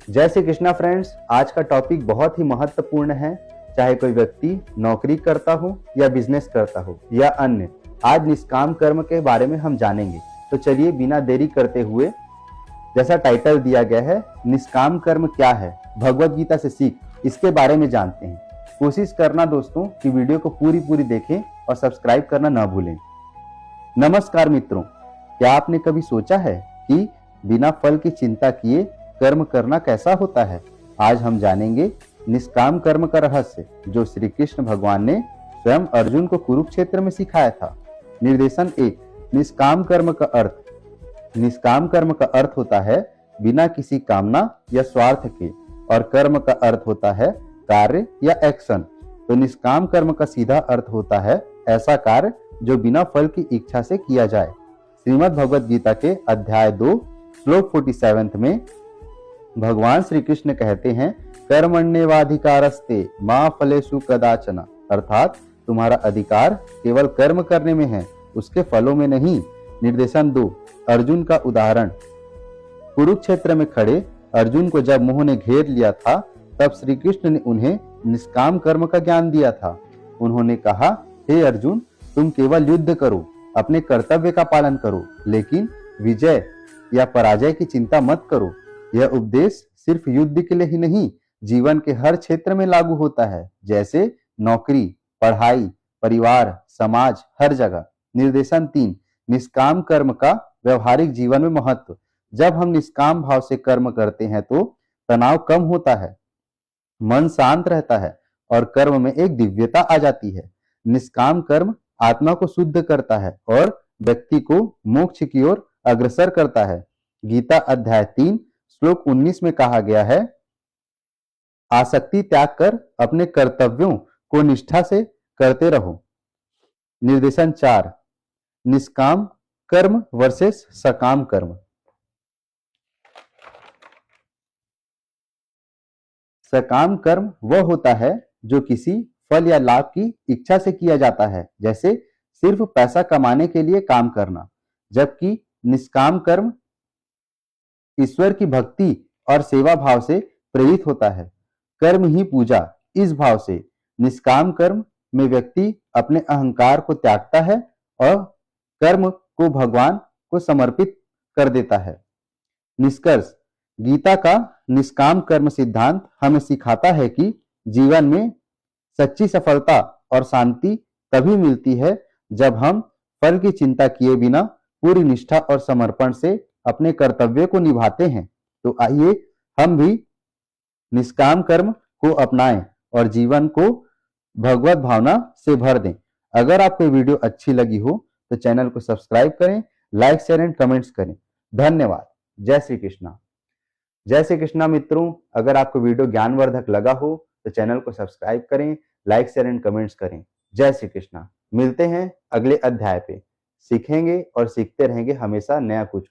जय श्री कृष्णा फ्रेंड्स। आज का टॉपिक बहुत ही महत्वपूर्ण है। चाहे कोई व्यक्ति नौकरी करता हो या बिजनेस करता हो या अन्य, आज निष्काम कर्म के बारे में हम जानेंगे। तो चलिए बिना देरी करते हुए, जैसा टाइटल दिया गया है, निष्काम कर्म क्या है, भगवत गीता से सीख, इसके बारे में जानते हैं। कोशिश करना दोस्तों कि वीडियो को पूरी देखें और सब्सक्राइब करना ना भूलें। नमस्कार मित्रों, क्या आपने कभी सोचा है कि बिना फल की चिंता किए कर्म करना कैसा होता है? आज हम जानेंगे निष्काम कर्म का रहस्य, जो श्री कृष्ण भगवान ने स्वयं अर्जुन को कुरुक्षेत्र में सिखाया था। निर्देशन 1। निष्काम कर्म का अर्थ। निष्काम कर्म का अर्थ होता है बिना किसी कामना या स्वार्थ के, और कर्म का अर्थ होता है कार्य या एक्शन। तो निष्काम कर्म का सीधा अर्थ होता है ऐसा कार्य जो बिना फल की इच्छा से किया जाए। श्रीमद् भगवत गीता के अध्याय 2 श्लोक 47 में भगवान श्री कृष्ण कहते हैं, कर्मण्येवाधिकारस्ते मा फलेषु कदाचन, अर्थात तुम्हारा अधिकार केवल कर्म करने में है, उसके फलों में नहीं। निर्देशन 2। अर्जुन का उदाहरण। कुरुक्षेत्र में खड़े अर्जुन को जब मोह ने घेर लिया था, तब श्री कृष्ण ने उन्हें निष्काम कर्म का ज्ञान दिया था। उन्होंने कहा, हे अर्जुन, तुम केवल युद्ध करो, अपने कर्तव्य का पालन करो, लेकिन विजय या पराजय की चिंता मत करो। यह उपदेश सिर्फ युद्ध के लिए ही नहीं, जीवन के हर क्षेत्र में लागू होता है, जैसे नौकरी, पढ़ाई, परिवार, समाज, हर जगह। निर्देशन 3। निष्काम कर्म का व्यवहारिक जीवन में महत्व। जब हम निष्काम भाव से कर्म करते हैं तो तनाव कम होता है, मन शांत रहता है और कर्म में एक दिव्यता आ जाती है। निष्काम कर्म आत्मा को शुद्ध करता है और व्यक्ति को मोक्ष की ओर अग्रसर करता है। गीता अध्याय 3 श्लोक 19 में कहा गया है, आसक्ति त्याग कर अपने कर्तव्यों को निष्ठा से करते रहो। निर्देशन 4। निष्काम कर्म वर्सेस सकाम कर्म। सकाम कर्म वह होता है जो किसी फल या लाभ की इच्छा से किया जाता है, जैसे सिर्फ पैसा कमाने के लिए काम करना। जबकि निष्काम कर्म ईश्वर की भक्ति और सेवा भाव से प्रेरित होता है। कर्म ही पूजा, इस भाव से निष्काम कर्म में व्यक्ति अपने अहंकार को त्यागता है और कर्म को भगवान को समर्पित कर देता है। निष्कर्ष, गीता का निष्काम कर्म सिद्धांत हमें सिखाता है कि जीवन में सच्ची सफलता और शांति तभी मिलती है जब हम फल की चिंता किए बिना पूरी निष्ठा और समर्पण से अपने कर्तव्य को निभाते हैं। तो आइए हम भी निष्काम कर्म को अपनाएं और जीवन को भगवत भावना से भर दें। अगर आपको वीडियो अच्छी लगी हो तो चैनल को सब्सक्राइब करें, लाइक, शेयर एंड कमेंट्स करें। धन्यवाद। जय श्री कृष्णा। जय श्री कृष्णा मित्रों, अगर आपको वीडियो ज्ञानवर्धक लगा हो तो चैनल को सब्सक्राइब करें, लाइक, शेयर एंड कमेंट्स करें। जय श्री कृष्णा। मिलते हैं अगले अध्याय पे। सीखेंगे और सीखते रहेंगे हमेशा नया कुछ।